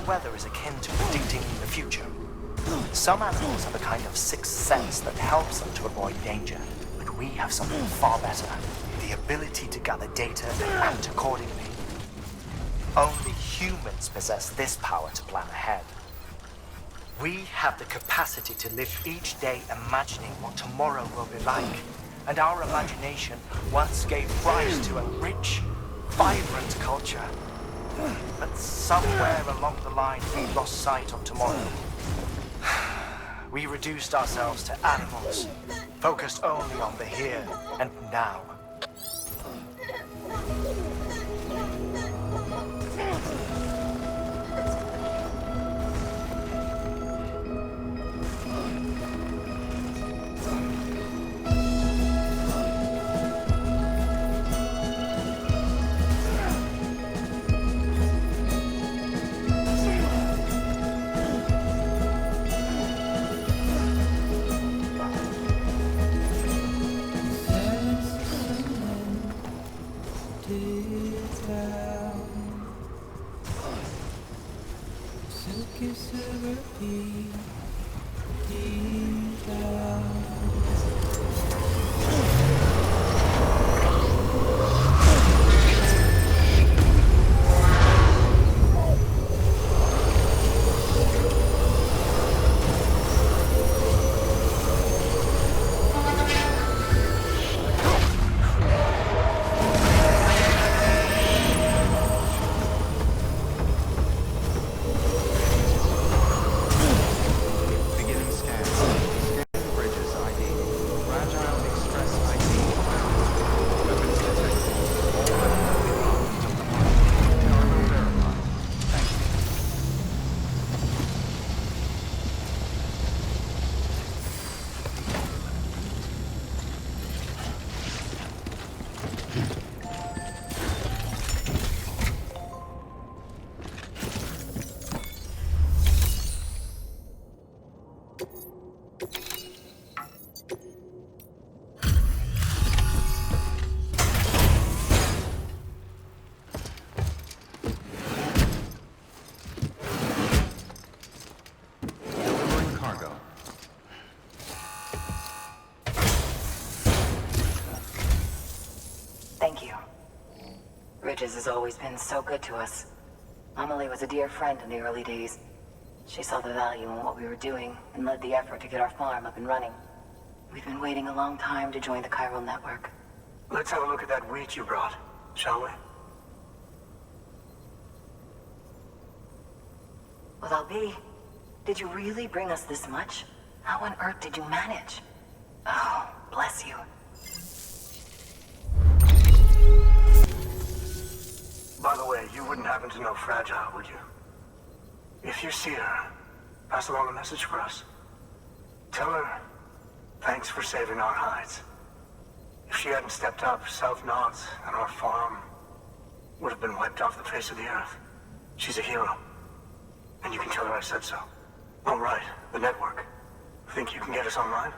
weather is akin to predicting the future. Some animals have a kind of sixth sense that helps them to avoid danger, but we have something far better. The ability to gather data and act accordingly. Only humans possess this power to plan ahead. We have the capacity to live each day imagining what tomorrow will be like. And our imagination once gave rise to a rich, vibrant culture. But somewhere along the line, we lost sight of tomorrow. We reduced ourselves to animals, focused only on the here and now. Thank you. Ridges has always been so good to us. Amelie was a dear friend in the early days. She saw the value in what we were doing and led the effort to get our farm up and running. We've been waiting a long time to join the chiral network. Let's have a look at that wheat you brought, shall we? Well, I'll be. Did you really bring us this much? How on earth did you manage? Oh, bless you. By the way, you wouldn't happen to know Fragile, would you? If you see her, pass along a message for us. Tell her, thanks for saving our hides. If she hadn't stepped up, South Knots and our farm would have been wiped off the face of the earth. She's a hero. And you can tell her I said so. Oh, right, the network. Think you can get us online?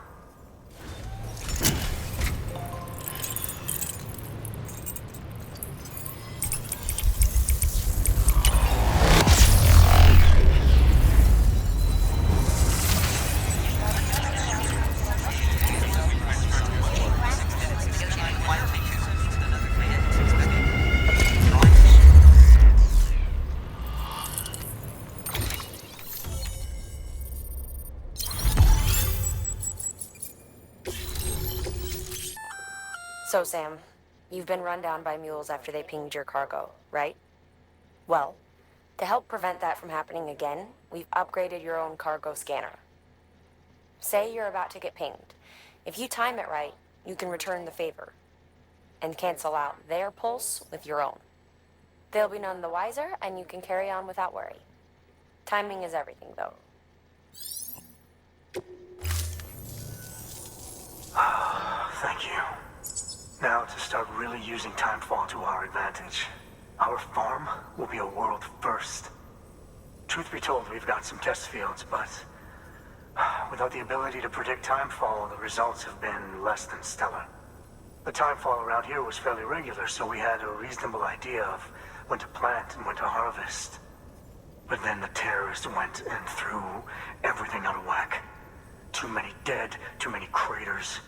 So, Sam, you've been run down by mules after they pinged your cargo, right? Well, to help prevent that from happening again, we've upgraded your own cargo scanner. Say you're about to get pinged. If you time it right, you can return the favor and cancel out their pulse with your own. They'll be none the wiser, and you can carry on without worry. Timing is everything, though. Thank you. Now to start really using timefall to our advantage. Our farm will be a world first. Truth be told, we've got some test fields, but without the ability to predict timefall, the results have been less than stellar. The timefall around here was fairly regular, so we had a reasonable idea of when to plant and when to harvest. But then the terrorists went and threw everything out of whack. Too many dead, too many craters.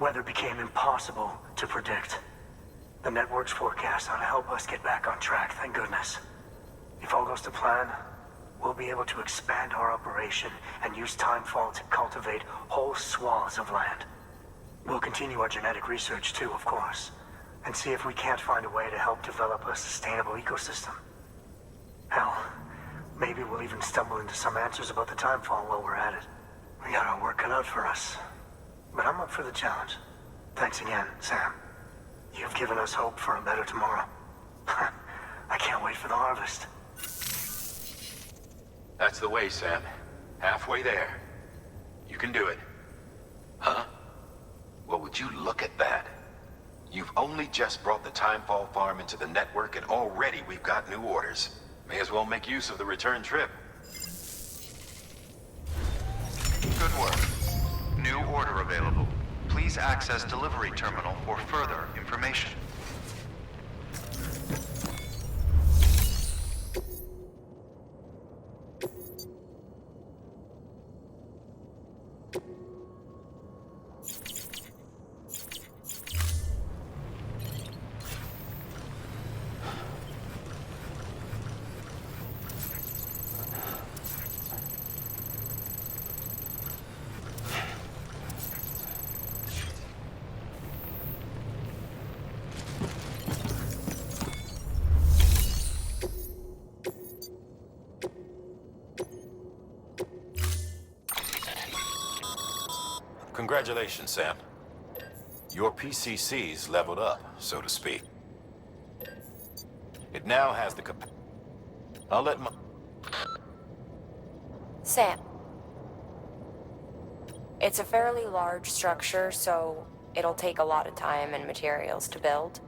Weather became impossible to predict. The network's forecast ought to help us get back on track, thank goodness. If all goes to plan, we'll be able to expand our operation and use Timefall to cultivate whole swaths of land. We'll continue our genetic research too, of course, and see if we can't find a way to help develop a sustainable ecosystem. Hell, maybe we'll even stumble into some answers about the Timefall while we're at it. We got our work cut out for us. But I'm up for the challenge. Thanks again, Sam. You've given us hope for a better tomorrow. I can't wait for the harvest. That's the way, Sam. Halfway there. You can do it. Huh? Well, would you look at that? You've only just brought the Timefall farm into the network and already we've got new orders. May as well make use of the return trip. Good work. New order available. Please access delivery terminal for further information. Congratulations, Sam. Your PCC's leveled up, so to speak. It now has the I'll let my... Sam. It's a fairly large structure, so it'll take a lot of time and materials to build.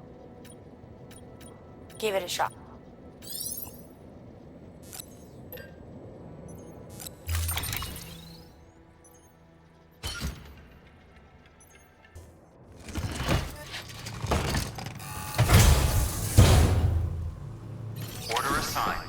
Give it a shot. Order assigned.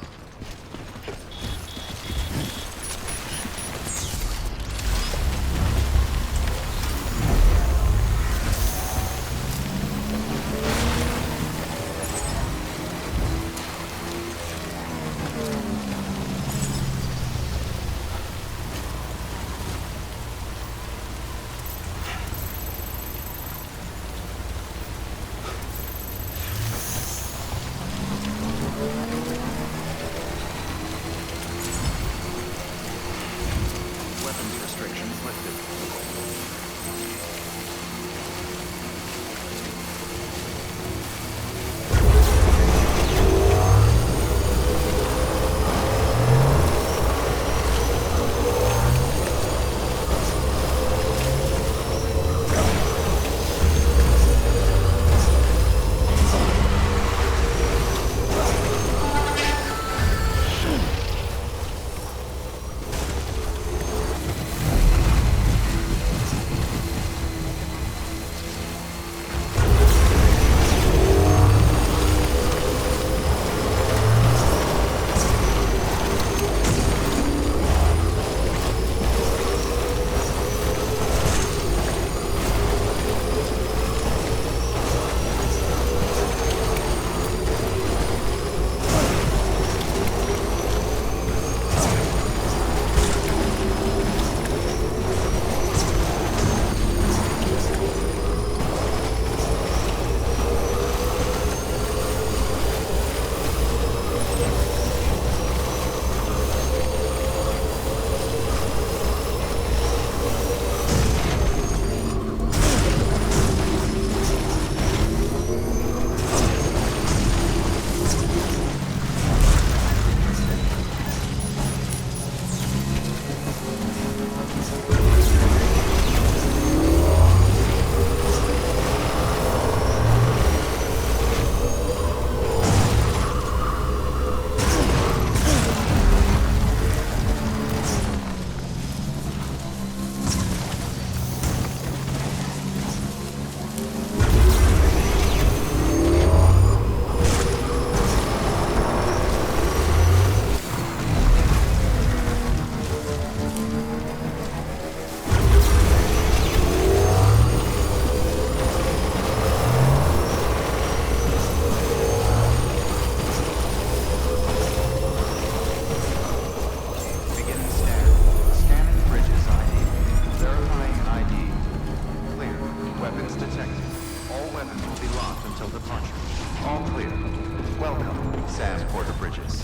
Welcome, Sam Porter Bridges.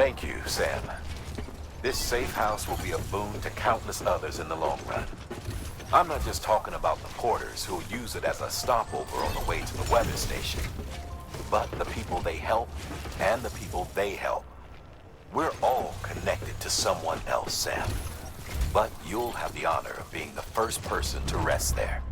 Thank you, Sam. This safe house will be a boon to countless others in the long run. I'm not just talking about the porters who'll use it as a stopover on the way to the weather station, but the people they help and the people they help. We're all connected to someone else, Sam. But you'll have the honor of being the first person to rest there.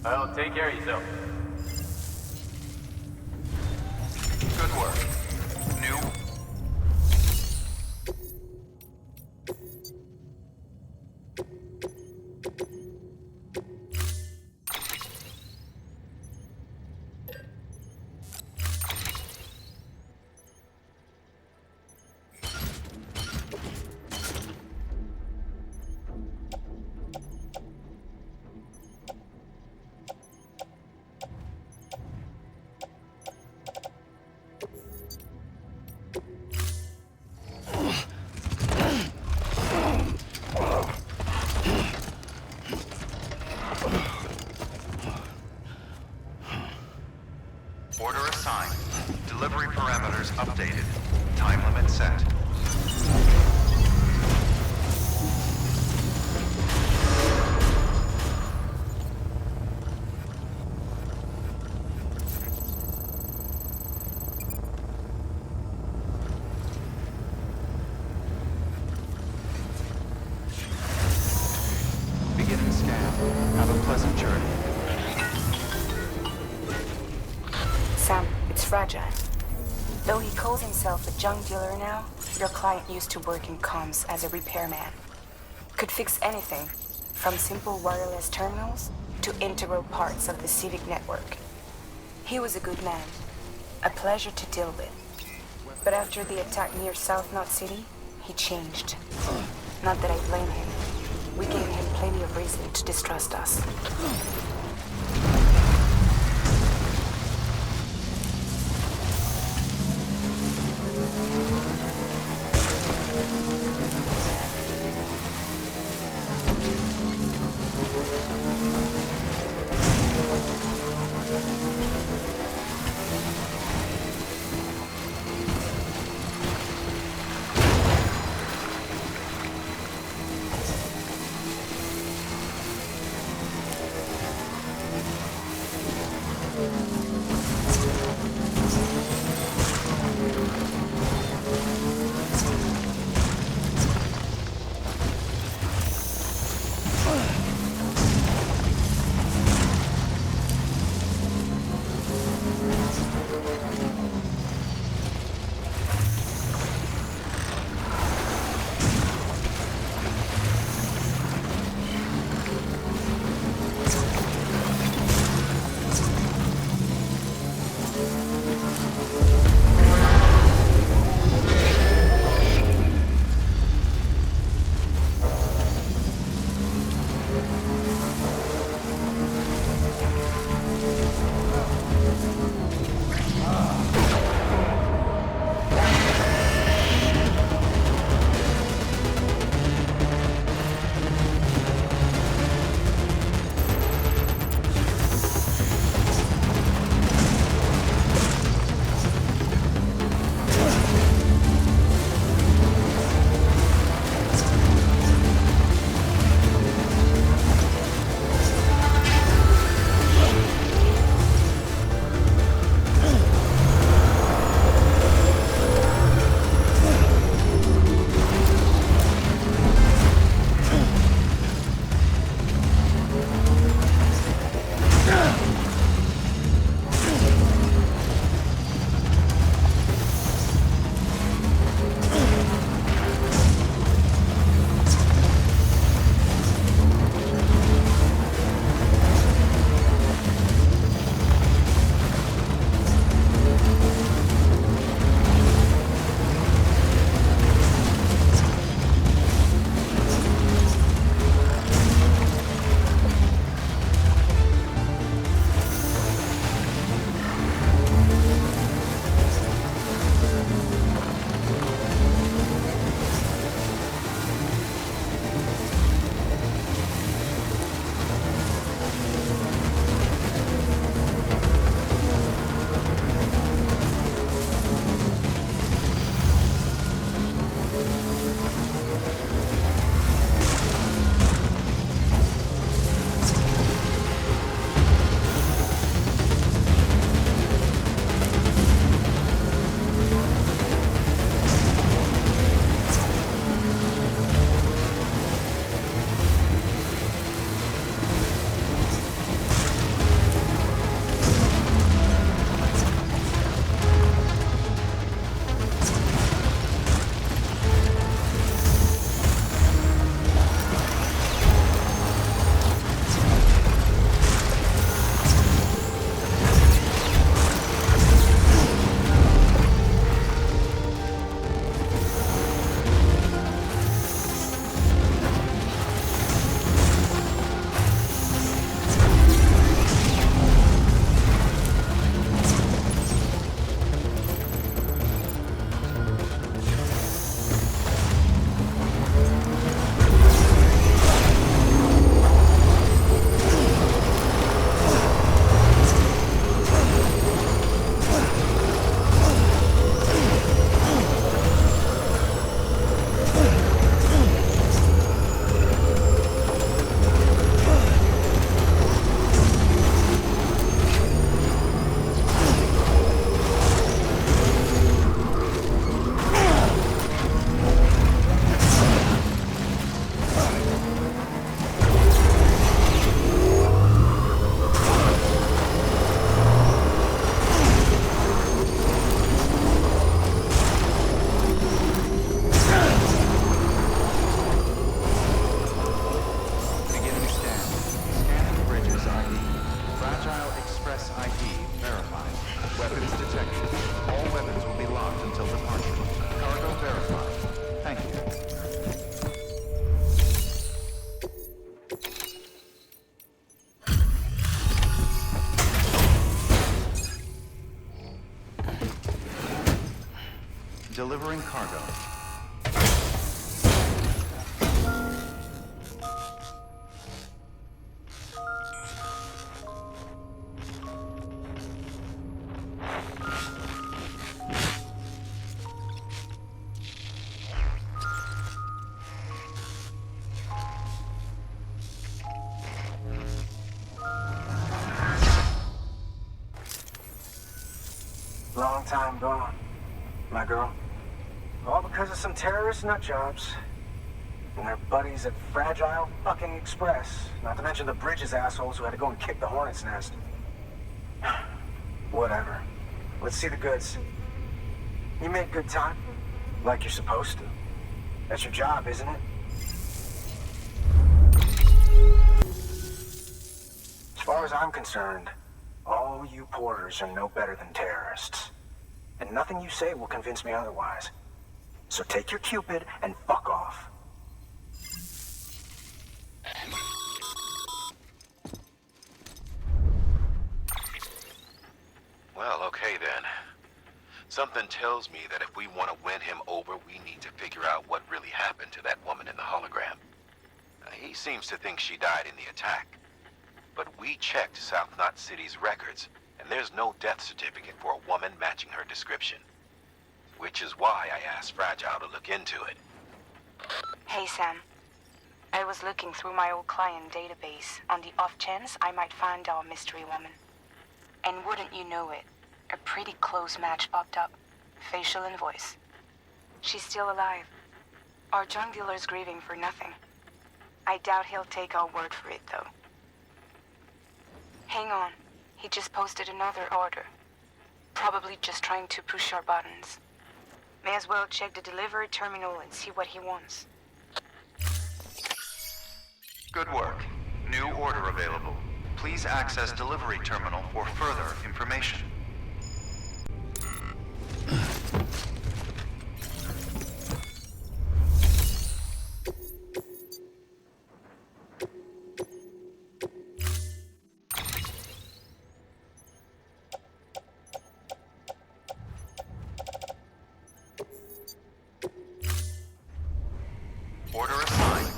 Well, take care of yourself. Good work. New... Order assigned. Delivery parameters updated. Time limit set. Beginning scan. Have a pleasant journey. Sam, it's Fragile. Though he calls himself a junk dealer now, your client used to work in comms as a repairman. Could fix anything, from simple wireless terminals to integral parts of the civic network. He was a good man, a pleasure to deal with. But after the attack near South Knot City, he changed. Not that I blame him. We gave him plenty of reason to distrust us. delivering cargo. Long time gone, my girl. All because of some terrorist nutjobs. And their buddies at Fragile fucking Express. Not to mention the Bridges assholes who had to go and kick the hornet's nest. Whatever. Let's see the goods. You make good time. Like you're supposed to. That's your job, isn't it? As far as I'm concerned, all you porters are no better than terrorists. And nothing you say will convince me otherwise. So take your Cupid and fuck off. Well, okay then. Something tells me that if we want to win him over, we need to figure out what really happened to that woman in the hologram. He seems to think she died in the attack. But we checked South Knot City's records, and there's no death certificate for a woman matching her description. Which is why I asked Fragile to look into it. Hey, Sam. I was looking through my old client database on the off chance I might find our mystery woman. And wouldn't you know it, a pretty close match popped up. Facial and voice. She's still alive. Our drug dealer's grieving for nothing. I doubt he'll take our word for it, though. Hang on. He just posted another order. Probably just trying to push our buttons. May as well check the delivery terminal and see what he wants. Good work. New order available. Please access delivery terminal for further information. Order assigned.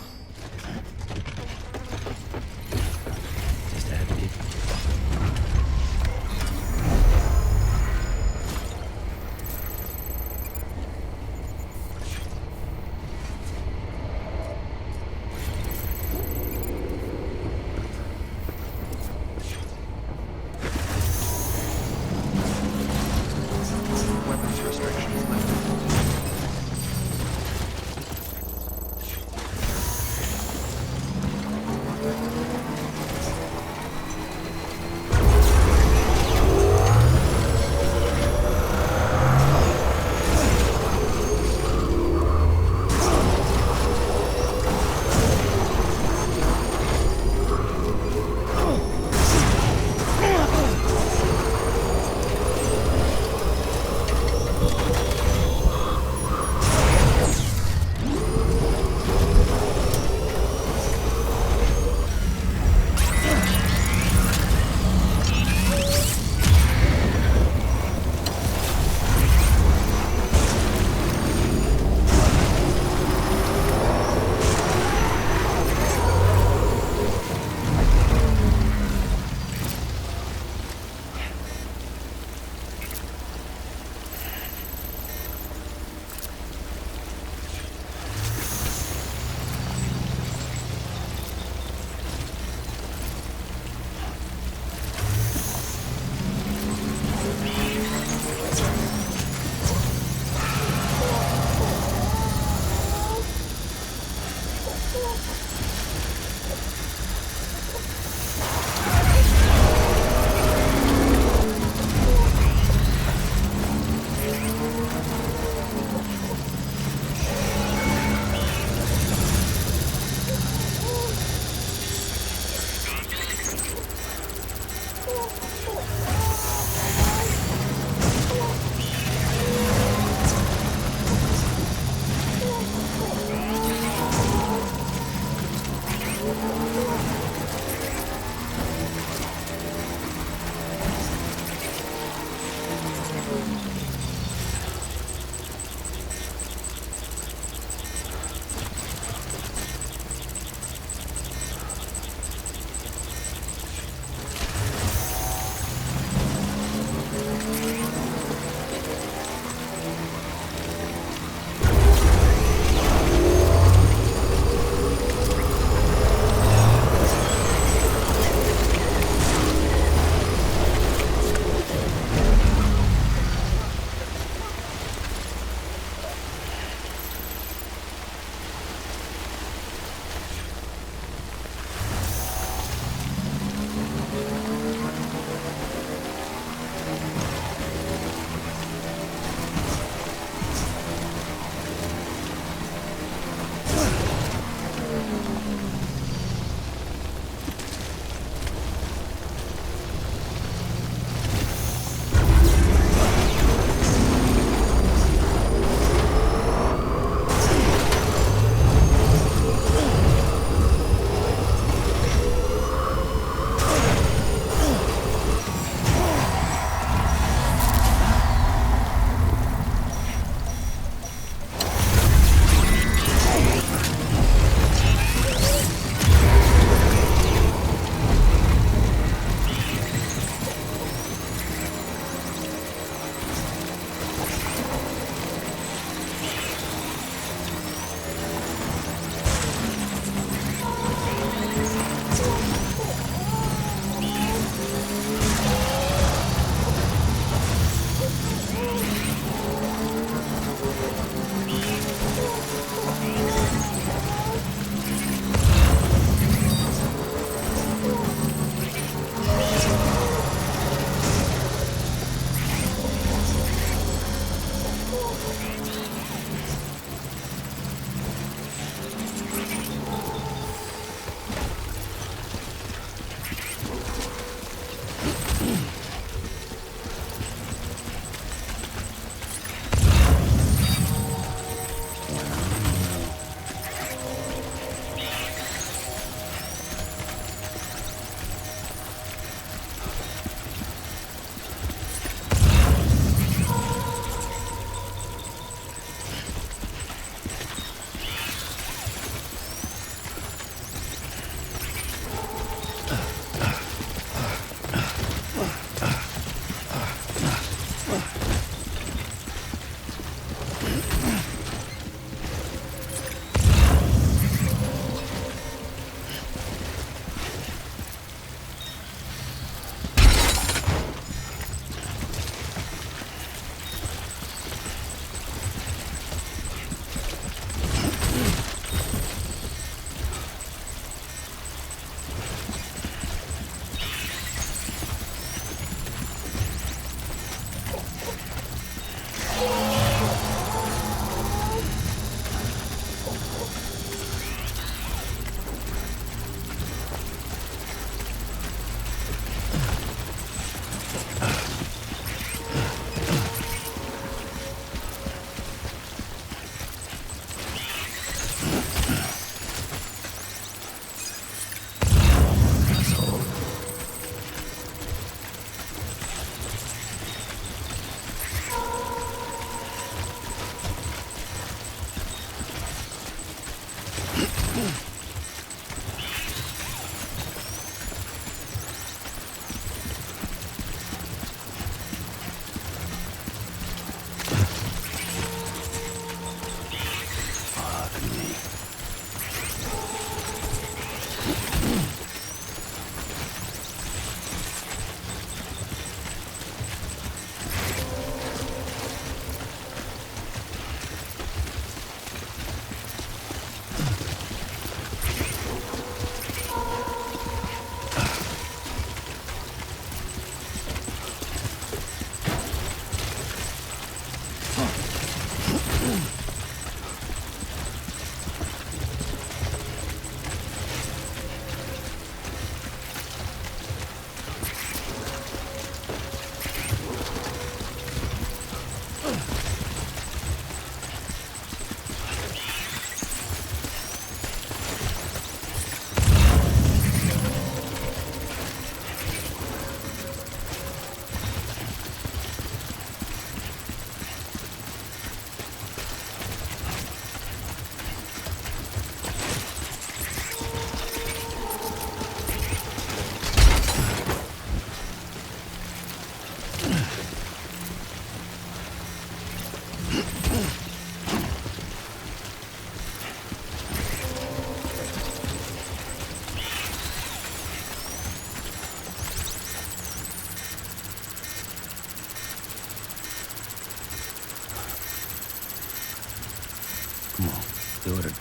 Just had to get. Weapons restrictions lifted.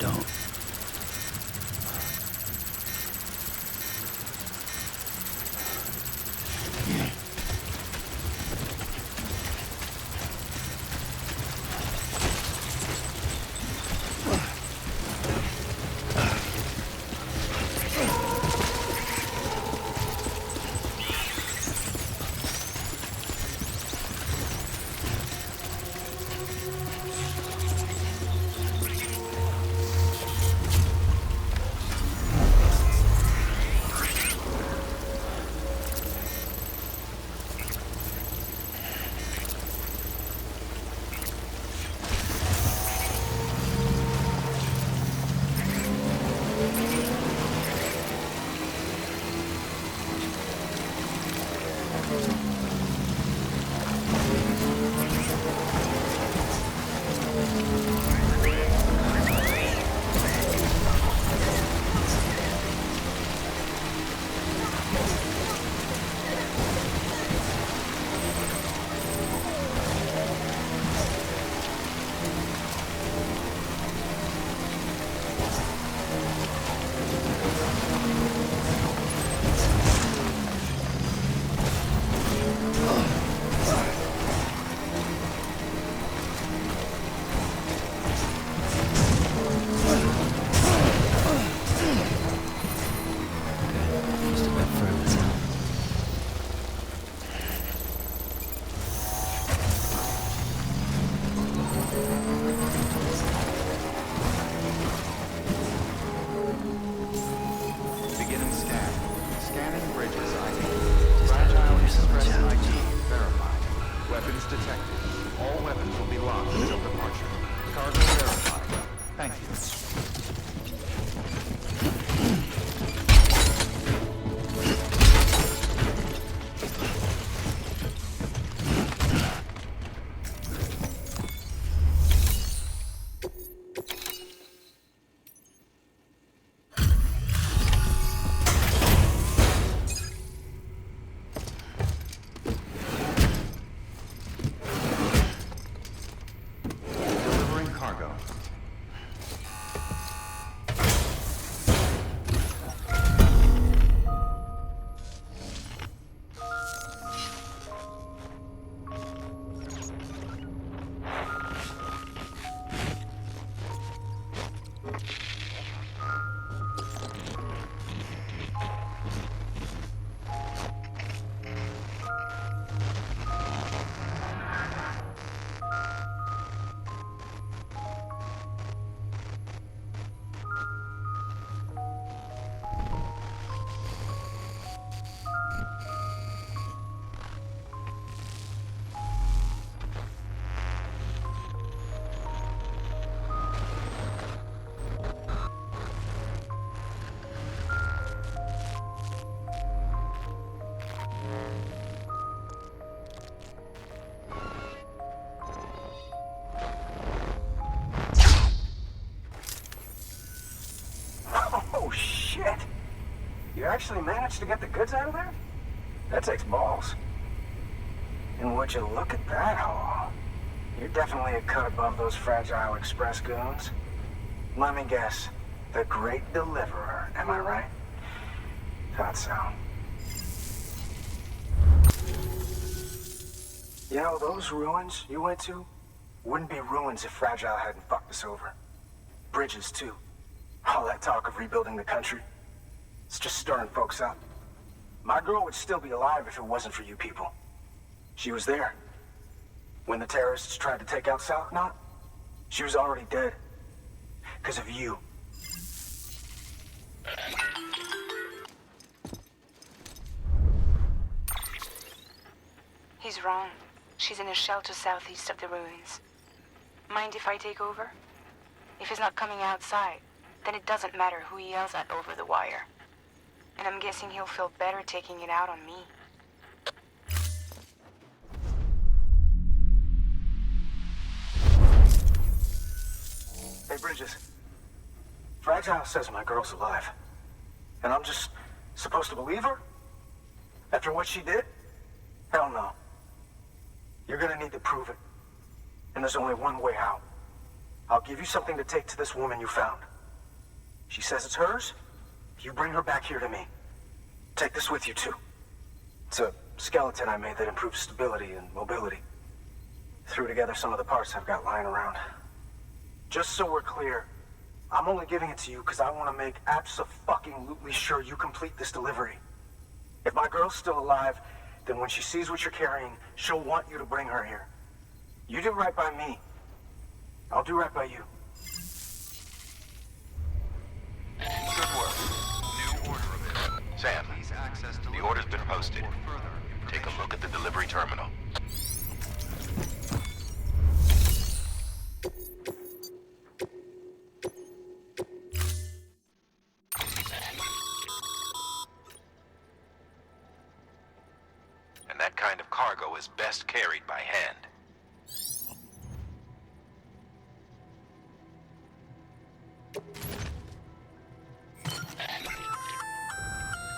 don't. Just a bit further. Beginning scan. Scanning bridges ID. Fragile express ID verified. Weapons detected. All weapons will be locked until departure. Cargo verified. Thank you. Delivering cargo. Oh, shit! You actually managed to get the goods out of there? That takes balls. And would you look at that haul? You're definitely a cut above those fragile express goons. Let me guess. The great deliverer, am I right? Thought so. You know, those ruins you went to wouldn't be ruins if Fragile hadn't fucked us over. Bridges, too. All that talk of rebuilding the country. It's just stirring folks up. My girl would still be alive if it wasn't for you people. She was there. When the terrorists tried to take out South Knot, she was already dead. Because of you. He's wrong. She's in a shelter southeast of the ruins. Mind if I take over? If he's not coming outside, then it doesn't matter who he yells at over the wire. And I'm guessing he'll feel better taking it out on me. Hey, Bridges. Fragile says my girl's alive. And I'm just supposed to believe her? After what she did? Hell no. You're gonna need to prove it. And there's only one way out. I'll give you something to take to this woman you found. She says it's hers. You bring her back here to me. Take this with you, too. It's a skeleton I made that improves stability and mobility. Threw together some of the parts I've got lying around. Just so we're clear, I'm only giving it to you because I want to make abso-fucking-lutely sure you complete this delivery. If my girl's still alive, then when she sees what you're carrying, she'll want you to bring her here. You do right by me. I'll do right by you. Good work. New order available. Sam, the order's been posted. Take a look at the delivery terminal. And that kind of cargo is best carried by hand.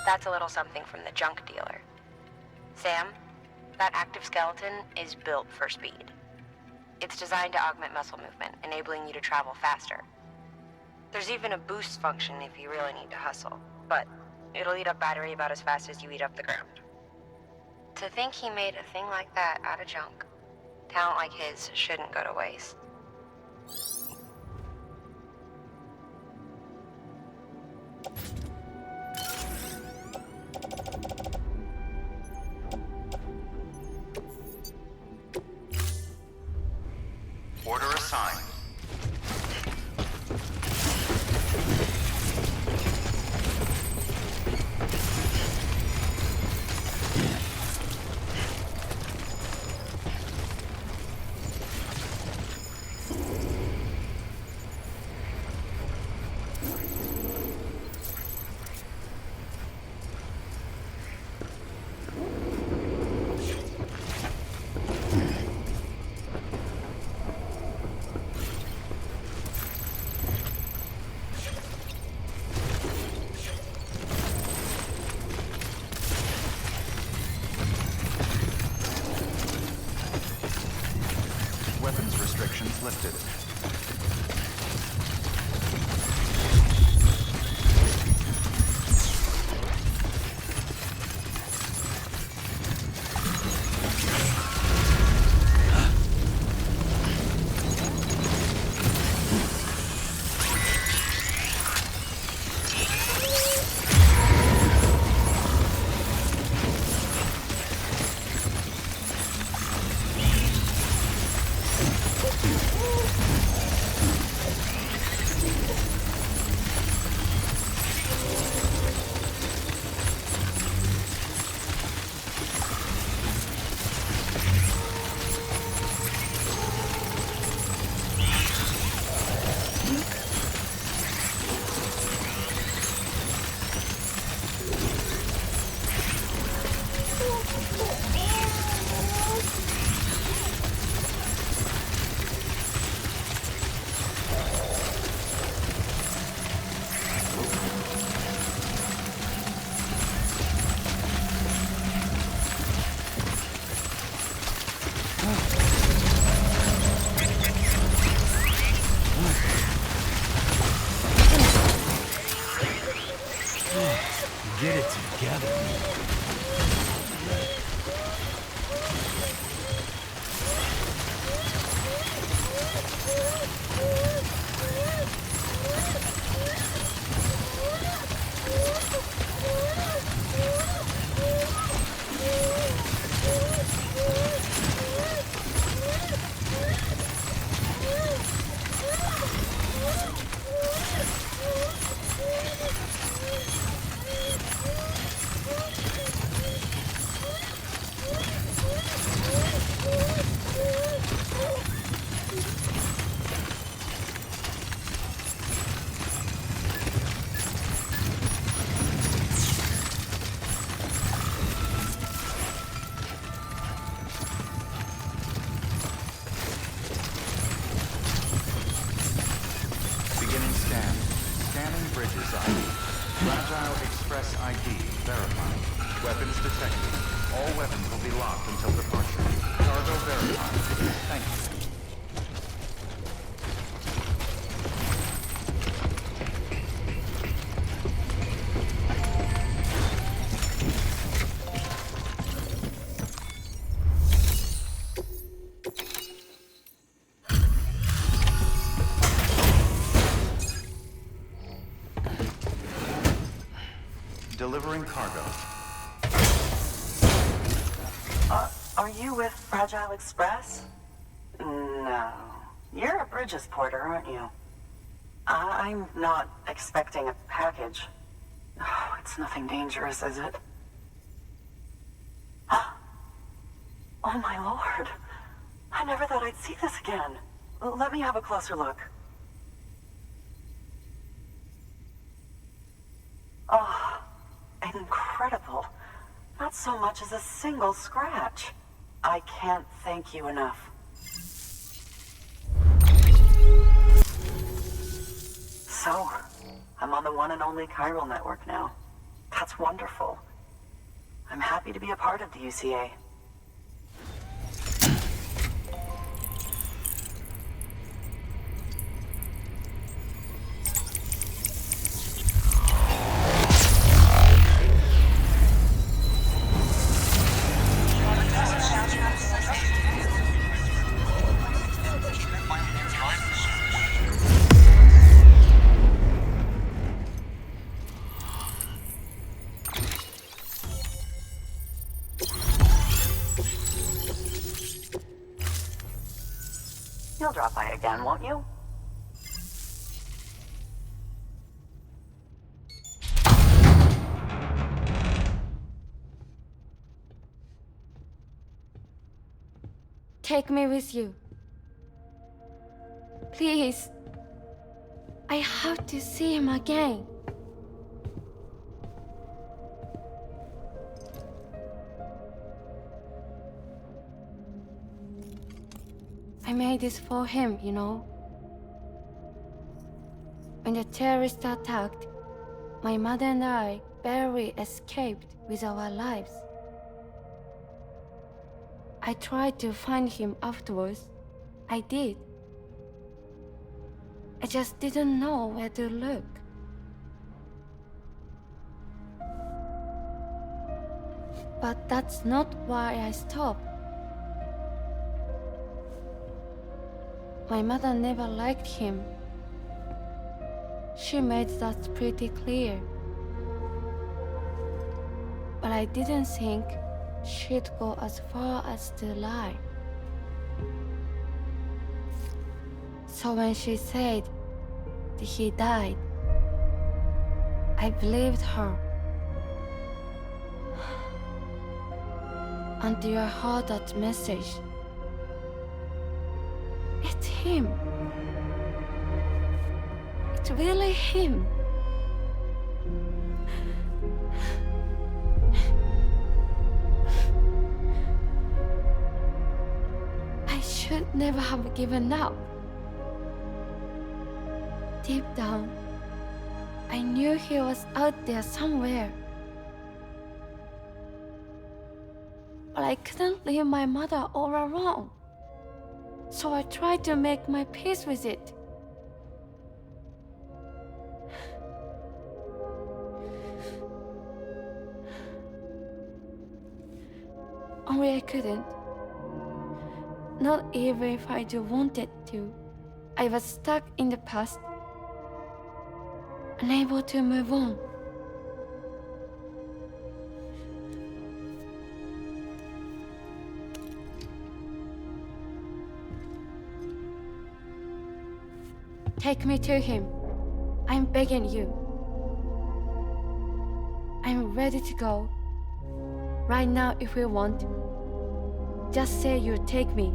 That's a little something from the junk dealer. Sam, that active skeleton is built for speed. It's designed to augment muscle movement, enabling you to travel faster. There's even a boost function if you really need to hustle, but it'll eat up battery about as fast as you eat up the ground. To think he made a thing like that out of junk. Talent like his shouldn't go to waste. Order assigned. Weapons restrictions lifted. Get it together. Fragile Express ID verified. Weapons detected. All weapons will be locked until departure. Cargo verified. Thank you. Delivering cargo. Are you with Fragile Express? No. You're a Bridges porter, aren't you? I'm not expecting a package. Oh, it's nothing dangerous, is it? Oh my lord. I never thought I'd see this again. Let me have a closer look. Oh, incredible. Not so much as a single scratch. I can't thank you enough. So, I'm on the one and only chiral network now. That's wonderful. I'm happy to be a part of the UCA. You'll drop by again, won't you? Take me with you. Please. I have to see him again. I made this for him, you know. When the terrorists attacked, my mother and I barely escaped with our lives. I tried to find him afterwards. I did. I just didn't know where to look. But that's not why I stopped. My mother never liked him. She made that pretty clear. But I didn't think she'd go as far as to lie. So when she said that he died, I believed her. Until I heard that message. It's him. It's really him. I should never have given up. Deep down, I knew he was out there somewhere. But I couldn't leave my mother all alone. So I tried to make my peace with it. Only I couldn't. Not even if I do wanted to. I was stuck in the past, unable to move on. Take me to him. I'm begging you. I'm ready to go. Right now if you want. Just say you take me.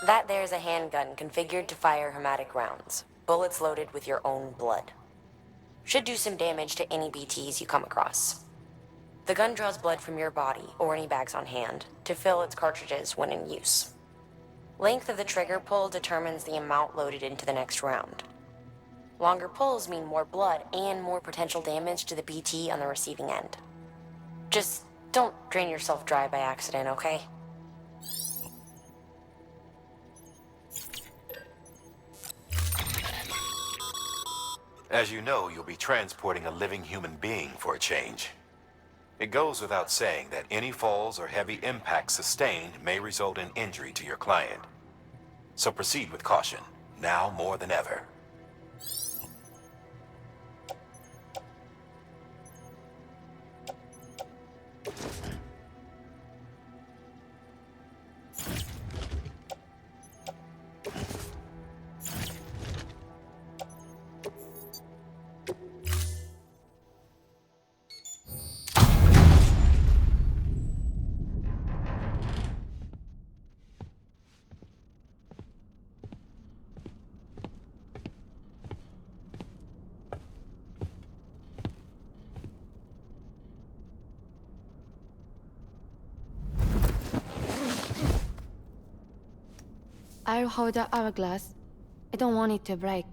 That there's a handgun configured to fire hematic rounds, bullets loaded with your own blood. Should do some damage to any BTs you come across. The gun draws blood from your body, or any bags on hand, to fill its cartridges when in use. Length of the trigger pull determines the amount loaded into the next round. Longer pulls mean more blood and more potential damage to the BT on the receiving end. Just don't drain yourself dry by accident, okay? As you know, you'll be transporting a living human being for a change. It goes without saying that any falls or heavy impacts sustained may result in injury to your client. So proceed with caution, now more than ever. I'll hold the hourglass. I don't want it to break.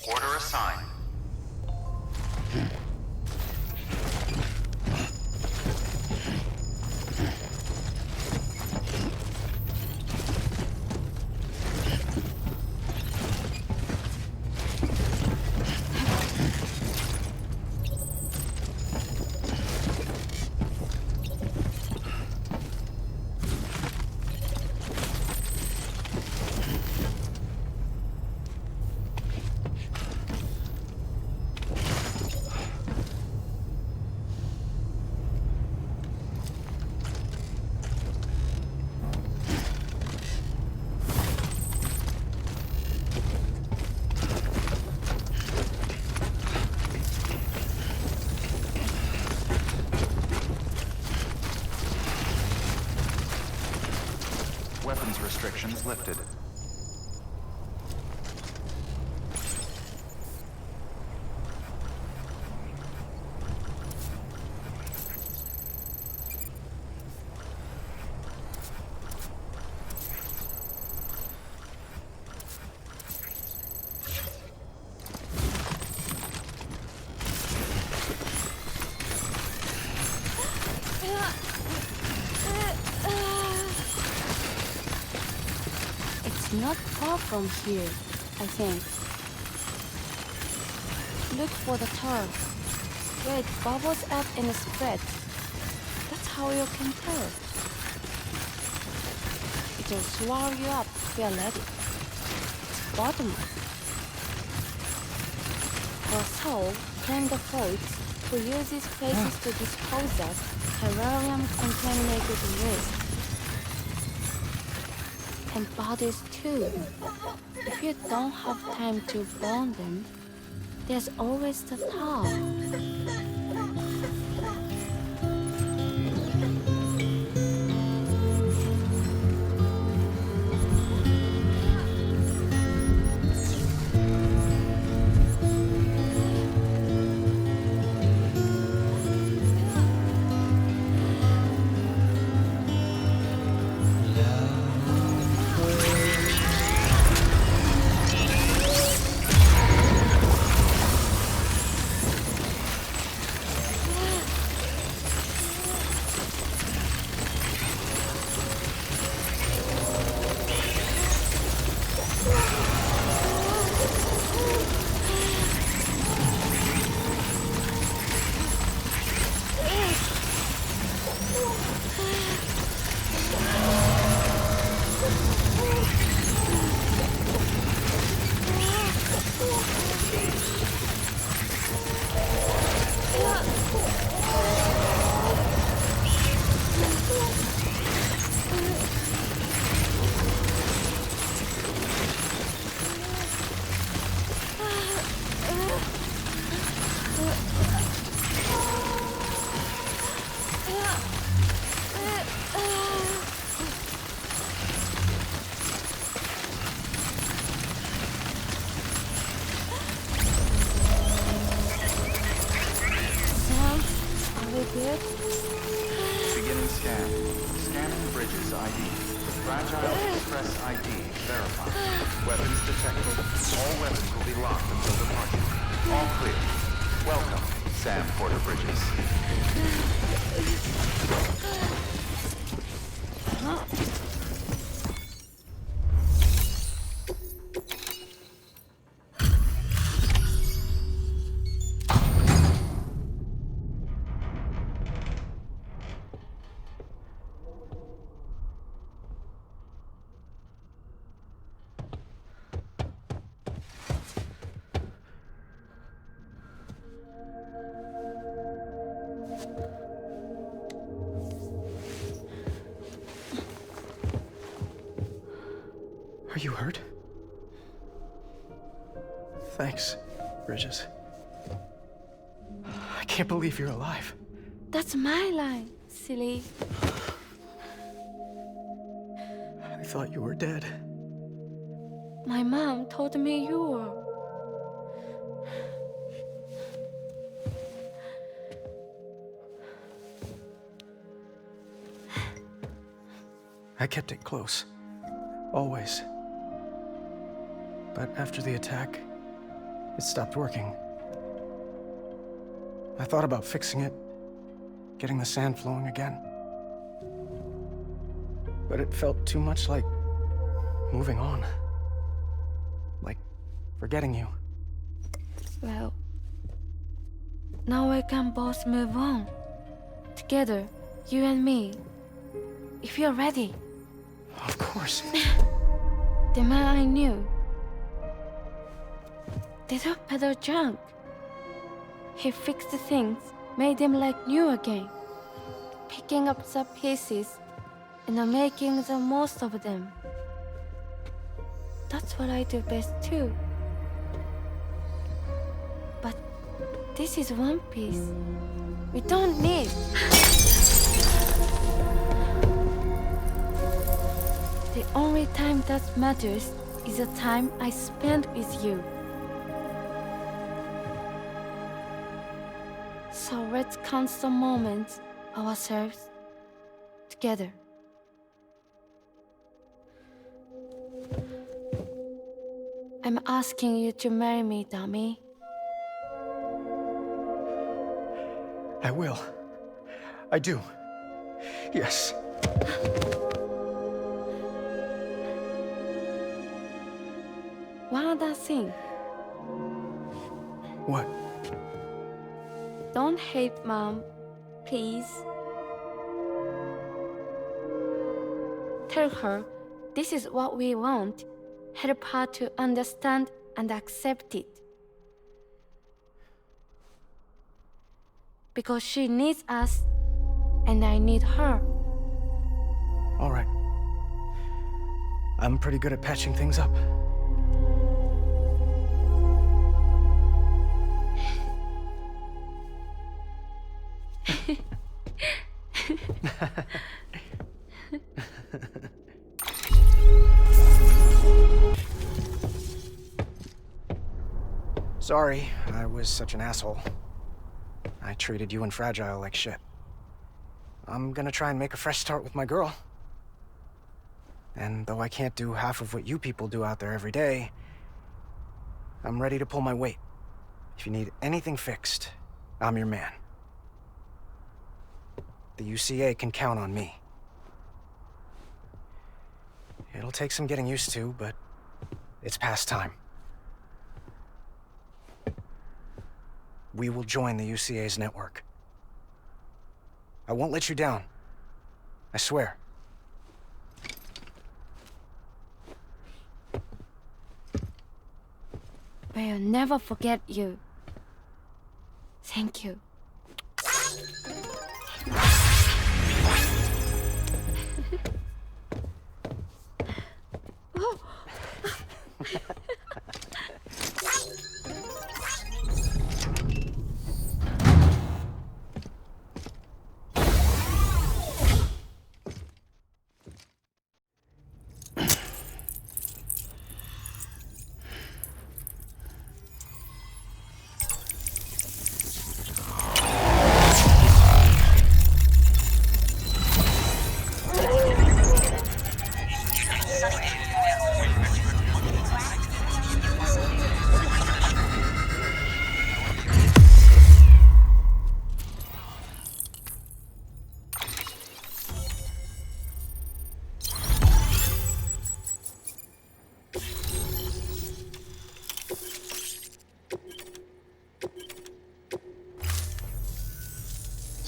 Order assigned. Weapons restrictions lifted. Not far from here, I think. Look for the tar. Where it bubbles up and spreads. That's how you can tell. It'll swallow you up if you're ready. It's bottomless. Our soul claimed the folks who use these places to dispose of terrarium-contaminated waste. And bodies too. If you don't have time to burn them, there's always the tar. Scanning bridges ID. Fragile Express ID verified. Weapons detected. All weapons will be locked until departure. All clear. Welcome, Sam Porter Bridges. Are you hurt? Thanks, Bridges. I can't believe you're alive. That's my line, silly. I thought you were dead. My mom told me you were. I kept it close. Always. But after the attack, it stopped working. I thought about fixing it, getting the sand flowing again. But it felt too much like moving on. Like forgetting you. Well, now we can both move on. Together, you and me. If you're ready. Of course. The man I knew. Little Peter junk. He fixed things, made them like new again. Picking up the pieces and making the most of them. That's what I do best too. But this is one piece. We don't need. The only time that matters is the time I spend with you. So let's count some moments ourselves together. I'm asking you to marry me, dummy. I will. I do. Yes. One other thing. What? Don't hate Mom, please. Tell her this is what we want. Help her to understand and accept it. Because she needs us, and I need her. All right. I'm pretty good at patching things up. Sorry, I was such an asshole. I treated you and Fragile like shit. I'm gonna try and make a fresh start with my girl. And though I can't do half of what you people do out there every day, I'm ready to pull my weight. If you need anything fixed, I'm your man. The UCA can count on me. It'll take some getting used to, but it's past time. We will join the UCA's network. I won't let you down. I swear. But I'll never forget you. Thank you.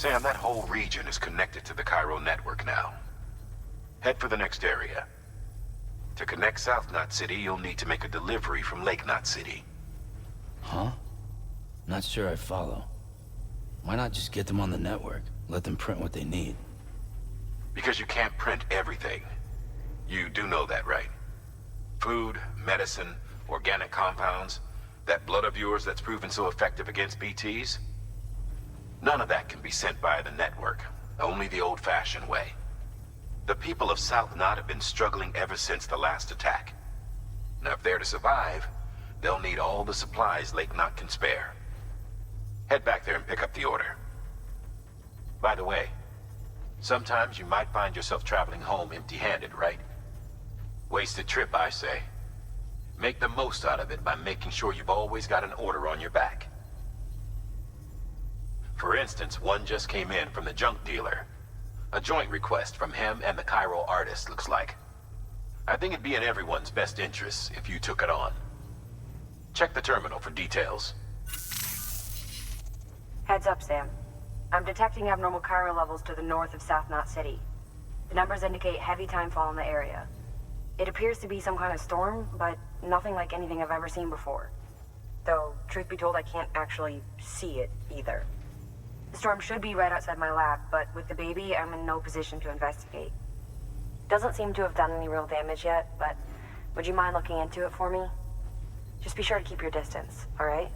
Sam, that whole region is connected to the Cairo network now. Head for the next area. To connect South Knot City, you'll need to make a delivery from Lake Knot City. Huh? Not sure I follow. Why not just get them on the network? Let them print what they need. Because you can't print everything. You do know that, right? Food, medicine, organic compounds, that blood of yours that's proven so effective against BTs? None of that can be sent via the network, only the old-fashioned way. The people of South Knot have been struggling ever since the last attack. Now, if they're to survive, they'll need all the supplies Lake Knot can spare. Head back there and pick up the order. By the way, sometimes you might find yourself traveling home empty-handed, right? Wasted trip, I say. Make the most out of it by making sure you've always got an order on your back. For instance, one just came in from the junk dealer. A joint request from him and the Cairo artist, looks like. I think it'd be in everyone's best interest if you took it on. Check the terminal for details. Heads up, Sam. I'm detecting abnormal Cairo levels to the north of South Knot City. The numbers indicate heavy timefall in the area. It appears to be some kind of storm, but nothing like anything I've ever seen before. Though, truth be told, I can't actually see it either. The storm should be right outside my lab, but with the baby, I'm in no position to investigate. Doesn't seem to have done any real damage yet, but would you mind looking into it for me? Just be sure to keep your distance, alright?